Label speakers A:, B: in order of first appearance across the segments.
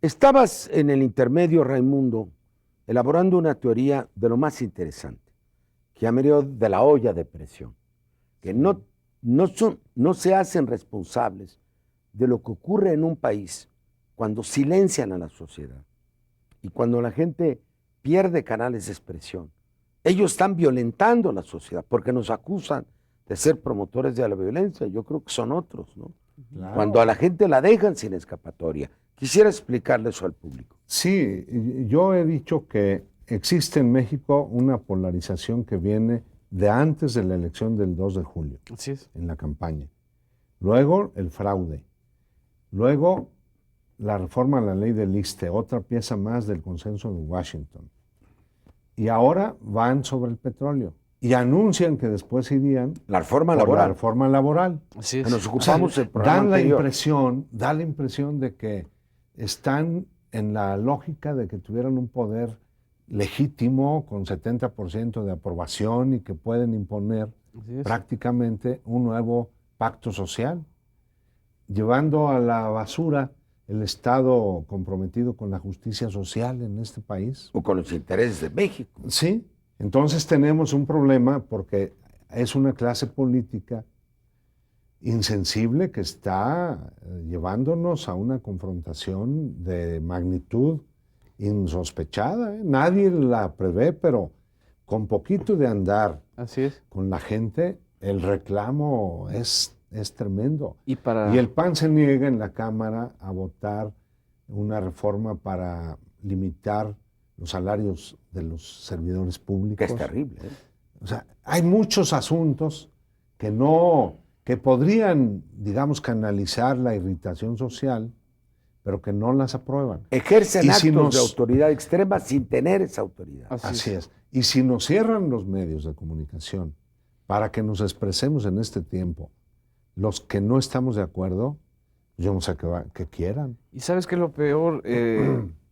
A: Estabas en el intermedio, Raimundo, elaborando una teoría de lo más interesante, que llamé de la olla de presión, que no se hacen responsables de lo que ocurre en un país cuando silencian a la sociedad y cuando la gente pierde canales de expresión. Ellos están violentando la sociedad porque nos acusan de ser promotores de la violencia. Yo creo que son otros, ¿no? Claro. Cuando a la gente la dejan sin escapatoria. Quisiera explicarle eso al público.
B: Sí, yo he dicho que existe en México una polarización que viene de antes de la elección del 2 de julio.
C: Así es.
B: En la campaña. Luego el fraude. Luego la reforma a la ley del ISSSTE, otra pieza más del consenso de Washington. Y ahora van sobre el petróleo. Y anuncian que después irían
A: la reforma
B: por
A: laboral.
B: La reforma laboral.
A: Así es. Nos ocupamos del programa
B: da la impresión de que están en la lógica de que tuvieran un poder legítimo con 70% de aprobación y que pueden imponer prácticamente un nuevo pacto social, llevando a la basura el Estado comprometido con la justicia social en este país.
A: O con los intereses de México.
B: Sí, entonces tenemos un problema porque es una clase política insensible que está llevándonos a una confrontación de magnitud insospechada. Nadie la prevé, pero con poquito de andar con la gente, el reclamo es tremendo. Y el PAN se niega en la Cámara a votar una reforma para limitar los salarios de los servidores públicos.
A: Que es terrible.
B: O sea, hay muchos asuntos que podrían, digamos, canalizar la irritación social, pero que no las aprueban.
A: Ejercen actos de autoridad extrema sin tener esa autoridad.
B: Así es. Y si nos cierran los medios de comunicación para que nos expresemos en este tiempo, los que no estamos de acuerdo, yo no sé qué quieran.
C: Y ¿sabes qué es lo peor?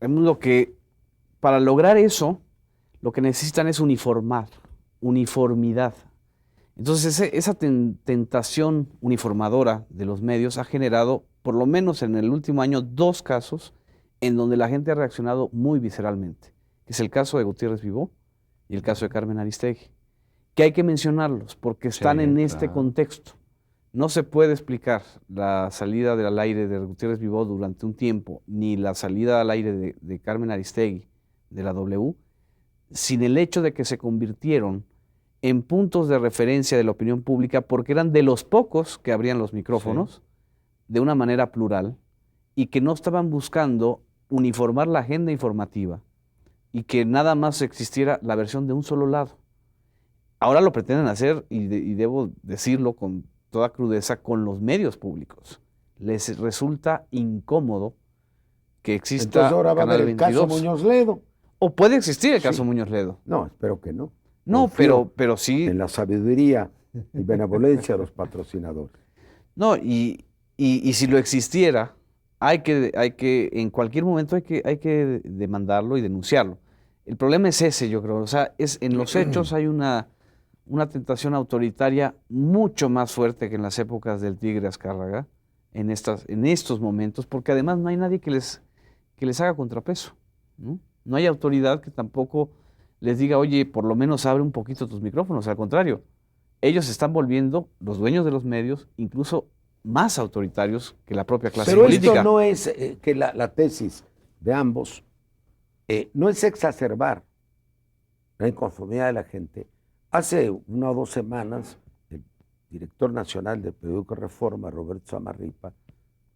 C: Lo que, para lograr eso, lo que necesitan es uniformidad. Entonces esa tentación uniformadora de los medios ha generado, por lo menos en el último año, 2 casos en donde la gente ha reaccionado muy visceralmente. Es el caso de Gutiérrez Vivó y el caso de Carmen Aristegui, que hay que mencionarlos porque están en este contexto. No se puede explicar la salida al aire de Gutiérrez Vivó durante un tiempo, ni la salida al aire de Carmen Aristegui de la W, sin el hecho de que se convirtieron en puntos de referencia de la opinión pública porque eran de los pocos que abrían los micrófonos de una manera plural y que no estaban buscando uniformar la agenda informativa y que nada más existiera la versión de un solo lado. Ahora lo pretenden hacer, y debo decirlo con toda crudeza, con los medios públicos. Les resulta incómodo que exista.
A: Entonces ahora va a haber el caso Muñoz Ledo.
C: O puede existir el caso Muñoz Ledo.
A: No, espero que no.
C: No, pero sí.
A: En la sabiduría y benevolencia de los patrocinadores.
C: No, y si lo existiera, hay que en cualquier momento hay que demandarlo y denunciarlo. El problema es ese, yo creo. O sea, en los hechos hay una tentación autoritaria mucho más fuerte que en las épocas del Tigre Azcárraga, en estos momentos, porque además no hay nadie que les haga contrapeso, ¿no? No hay autoridad que tampoco les diga, oye, por lo menos abre un poquito tus micrófonos. Al contrario, ellos se están volviendo, los dueños de los medios, incluso más autoritarios que la propia clase política.
A: Pero esto no es que la tesis de ambos no es exacerbar la inconformidad de la gente. Hace 1 o 2 semanas, el director nacional del periódico Reforma, Roberto Samarripa,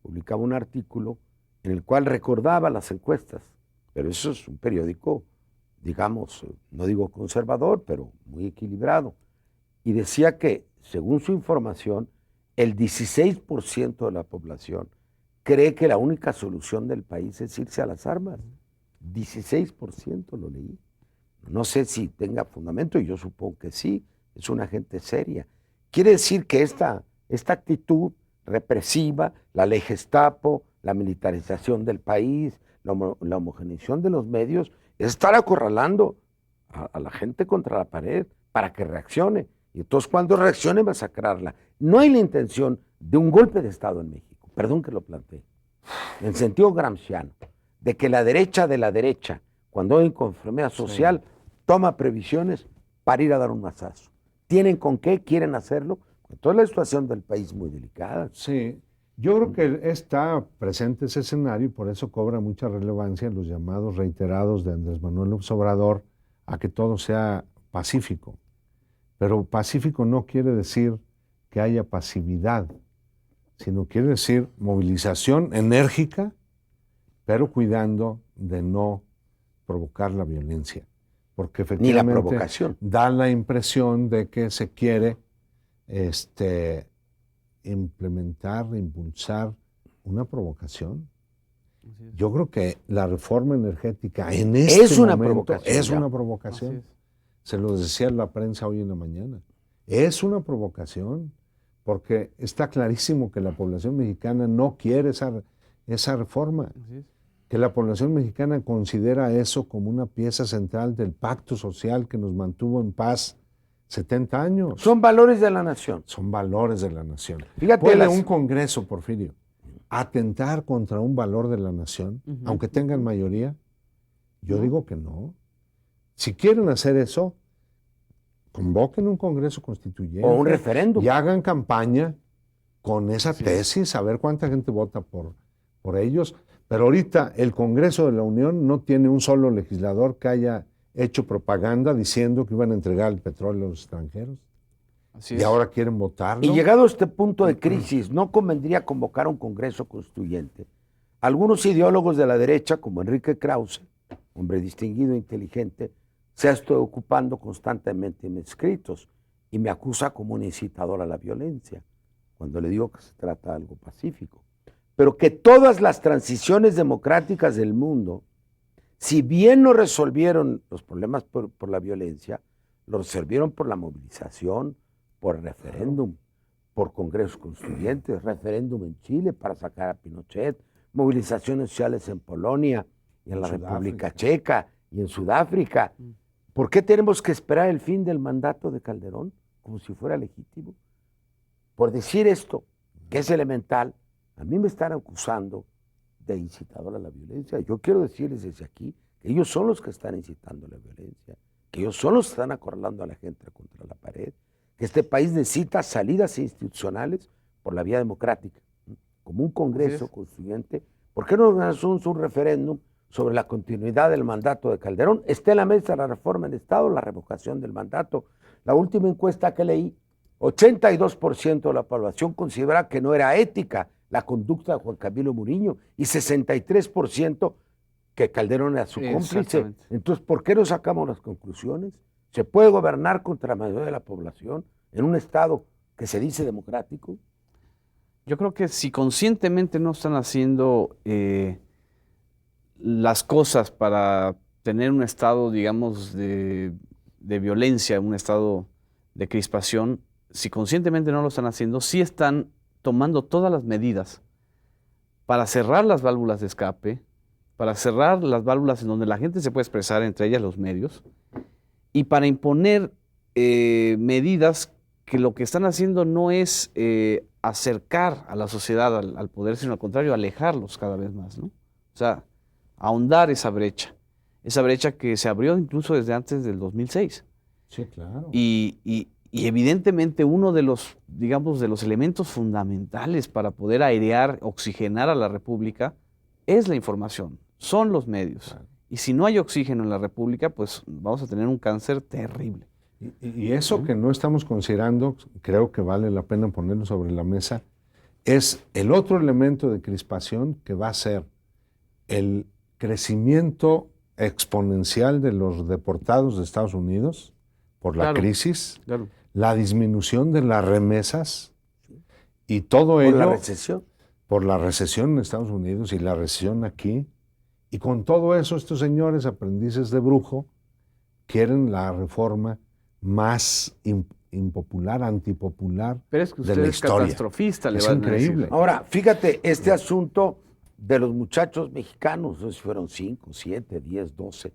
A: publicaba un artículo en el cual recordaba las encuestas. Pero eso es un periódico, digamos, no digo conservador, pero muy equilibrado. Y decía que, según su información, el 16% de la población cree que la única solución del país es irse a las armas. 16% lo leí. No sé si tenga fundamento, y yo supongo que sí, es una gente seria. Quiere decir que esta actitud represiva, la ley Gestapo, la militarización del país, la homogeneización de los medios, es estar acorralando a la gente contra la pared para que reaccione. Y entonces cuando reaccione, masacrarla. No hay la intención de un golpe de Estado en México, perdón que lo plantee, en sentido gramsciano. de que la derecha de la derecha, cuando hay inconformidad social, toma previsiones para ir a dar un mazazo. ¿Tienen con qué? ¿Quieren hacerlo? Toda la situación del país es muy delicada.
B: Sí, yo creo que está presente ese escenario y por eso cobra mucha relevancia los llamados reiterados de Andrés Manuel López Obrador a que todo sea pacífico. Pero pacífico no quiere decir que haya pasividad, sino quiere decir movilización enérgica, pero cuidando de no provocar la violencia. Porque efectivamente
A: ni la provocación.
B: Da la impresión de que se quiere implementar, impulsar una provocación. Yo creo que la reforma energética en este momento es una provocación. Se lo decía la prensa hoy en la mañana. Es una provocación porque está clarísimo que la población mexicana no quiere esa reforma. Que la población mexicana considera eso como una pieza central del pacto social que nos mantuvo en paz 70 años.
A: Son valores de la nación.
B: Son valores de la nación.
A: Fíjate,
B: ¿Puede un Congreso, Porfirio, atentar contra un valor de la nación, aunque tengan mayoría? Yo digo que no. Si quieren hacer eso, convoquen un Congreso Constituyente.
A: O un referéndum.
B: Y hagan campaña con esa tesis, a ver cuánta gente vota por ellos. Pero ahorita el Congreso de la Unión no tiene un solo legislador que haya hecho propaganda diciendo que iban a entregar el petróleo a los extranjeros. Y ahora quieren votarlo.
A: Y llegado a este punto de crisis, ¿no convendría convocar un Congreso Constituyente? Algunos ideólogos de la derecha, como Enrique Krause, hombre distinguido e inteligente, se ha estado ocupando constantemente en escritos y me acusa como un incitador a la violencia, cuando le digo que se trata de algo pacífico. Pero que todas las transiciones democráticas del mundo, si bien no resolvieron los problemas por la violencia, lo resolvieron por la movilización, por referéndum, por congresos constituyentes, referéndum en Chile para sacar a Pinochet, movilizaciones sociales en Polonia y en la República Checa y en Sudáfrica. ¿Por qué tenemos que esperar el fin del mandato de Calderón como si fuera legítimo? Por decir esto, que es elemental, a mí me están acusando de incitador a la violencia. Yo quiero decirles desde aquí que ellos son los que están incitando a la violencia, que ellos son los que están acorralando a la gente contra la pared, que este país necesita salidas institucionales por la vía democrática, como un Congreso Constituyente. ¿Por qué no hacemos un referéndum sobre la continuidad del mandato de Calderón? Está en la mesa la reforma del Estado, la revocación del mandato. La última encuesta que leí, 82% de la población considera que no era ética la conducta de Juan Camilo Muriño y 63% que Calderón era su cómplice. Entonces, ¿por qué no sacamos las conclusiones? ¿Se puede gobernar contra la mayoría de la población en un Estado que se dice democrático?
C: Yo creo que si conscientemente no están haciendo las cosas para tener un estado, digamos, de violencia, un estado de crispación, si conscientemente no lo están haciendo, sí están tomando todas las medidas para cerrar las válvulas de escape, para cerrar las válvulas en donde la gente se puede expresar, entre ellas los medios, y para imponer medidas que lo que están haciendo no es acercar a la sociedad al poder, sino al contrario, alejarlos cada vez más, ¿no? O sea, ahondar esa brecha que se abrió incluso desde antes del 2006.
B: Sí, claro.
C: Y evidentemente uno de los, digamos, de los elementos fundamentales para poder airear, oxigenar a la República es la información, son los medios. Claro. Y si no hay oxígeno en la República, pues vamos a tener un cáncer terrible.
B: Y eso que no estamos considerando, creo que vale la pena ponerlo sobre la mesa, es el otro elemento de crispación que va a ser el crecimiento exponencial de los deportados de Estados Unidos por la crisis, la disminución de las remesas y todo ello por la recesión en Estados Unidos y la recesión aquí. Y con todo eso, estos señores aprendices de brujo quieren la reforma más impopular, antipopular
C: Pero es que usted
B: de la
C: es
B: historia.
C: Catastrofista,
B: es increíble.
A: Ahora, fíjate, este asunto de los muchachos mexicanos, no sé si fueron 5, 7, 10, 12,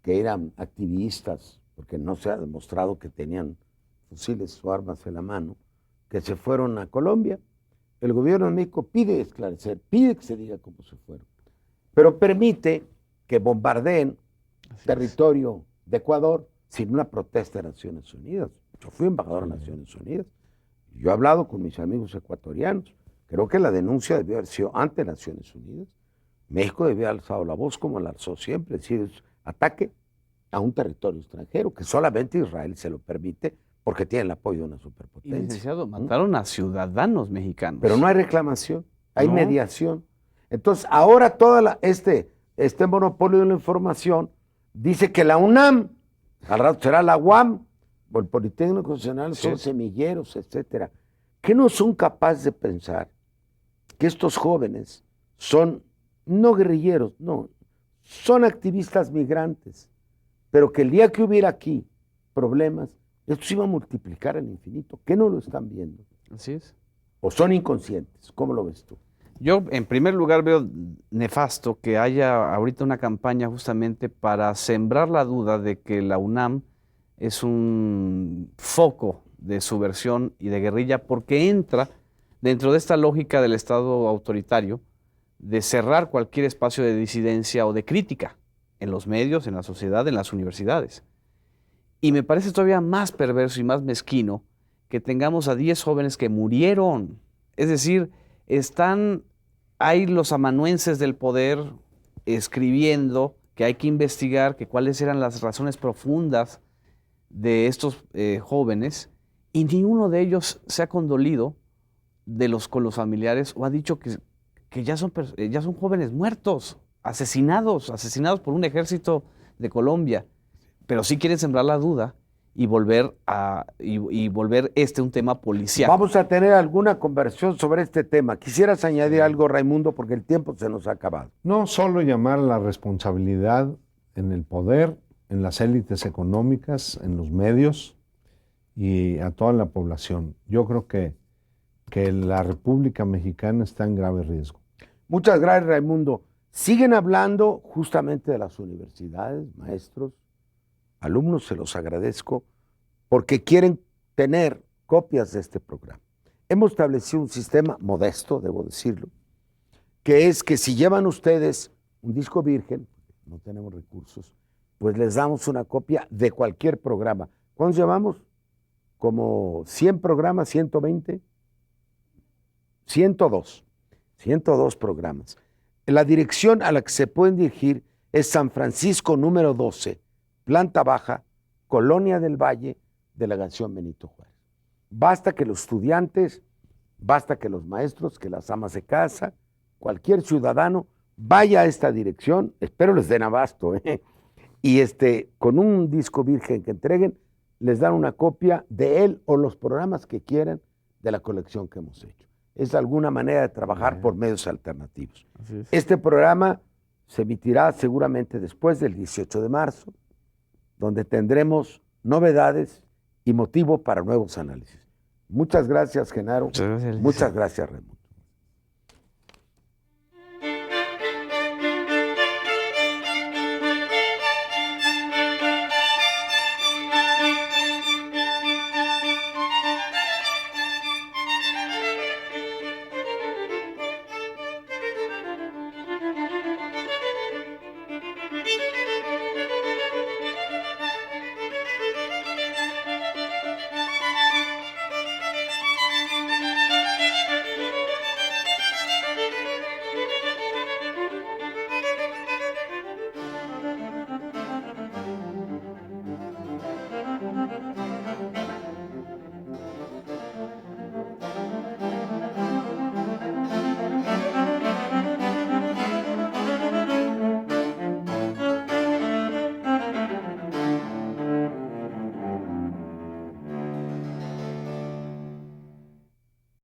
A: que eran activistas, porque no se ha demostrado que tenían fusiles o armas en la mano, que se fueron a Colombia. El gobierno de México pide esclarecer, pide que se diga cómo se fueron. pero permite que bombardeen territorio de Ecuador sin una protesta de Naciones Unidas. Yo fui embajador de Naciones Unidas. Yo he hablado con mis amigos ecuatorianos. Creo que la denuncia debió haber sido ante Naciones Unidas. México debió haber alzado la voz como la alzó siempre, es decir, es ataque a un territorio extranjero que solamente Israel se lo permite porque tiene el apoyo de una superpotencia.
C: Y, licenciado, mataron a ciudadanos mexicanos.
A: Pero no hay reclamación, hay mediación. Entonces, ahora todo este monopolio de la información dice que la UNAM, al rato será la UAM, o el Politécnico Nacional, son semilleros, etcétera. ¿Qué no son capaces de pensar que estos jóvenes son no guerrilleros, no, son activistas migrantes, pero que el día que hubiera aquí problemas, esto se iba a multiplicar al infinito? ¿Qué no lo están viendo?
C: Así es.
A: ¿O son inconscientes? ¿Cómo lo ves tú?
C: Yo, en primer lugar, veo nefasto que haya ahorita una campaña justamente para sembrar la duda de que la UNAM es un foco de subversión y de guerrilla, porque entra dentro de esta lógica del Estado autoritario de cerrar cualquier espacio de disidencia o de crítica en los medios, en la sociedad, en las universidades. Y me parece todavía más perverso y más mezquino que tengamos a 10 jóvenes que murieron. Es decir, están ahí los amanuenses del poder escribiendo que hay que investigar que cuáles eran las razones profundas de estos jóvenes, y ni uno de ellos se ha condolido con los familiares o ha dicho que ya son jóvenes muertos, asesinados por un ejército de Colombia, pero sí quieren sembrar la duda y volver un tema policial.
A: Vamos a tener alguna conversación sobre este tema. ¿Quisieras añadir algo, Raimundo? Porque el tiempo se nos ha acabado.
B: No solo llamar a la responsabilidad en el poder, en las élites económicas, en los medios y a toda la población. Yo creo que la República Mexicana está en grave riesgo.
A: Muchas gracias, Raimundo. Siguen hablando justamente de las universidades, maestros, alumnos, se los agradezco, porque quieren tener copias de este programa. Hemos establecido un sistema modesto, debo decirlo, que es que si llevan ustedes un disco virgen, no tenemos recursos, pues les damos una copia de cualquier programa. ¿Cuántos llevamos? ¿Como 100 programas, 120? 102 programas. La dirección a la que se pueden dirigir es San Francisco número 12, planta baja, Colonia del Valle, Delegación Benito Juárez. Basta que los estudiantes, basta que los maestros, que las amas de casa, cualquier ciudadano vaya a esta dirección, espero les den abasto, y con un disco virgen que entreguen, les dan una copia de él o los programas que quieran de la colección que hemos hecho. Es alguna manera de trabajar por medios alternativos. Este programa se emitirá seguramente después del 18 de marzo, donde tendremos novedades y motivo para nuevos análisis. Muchas gracias, Genaro.
C: Muchas gracias,
A: Muchas gracias, Raimundo.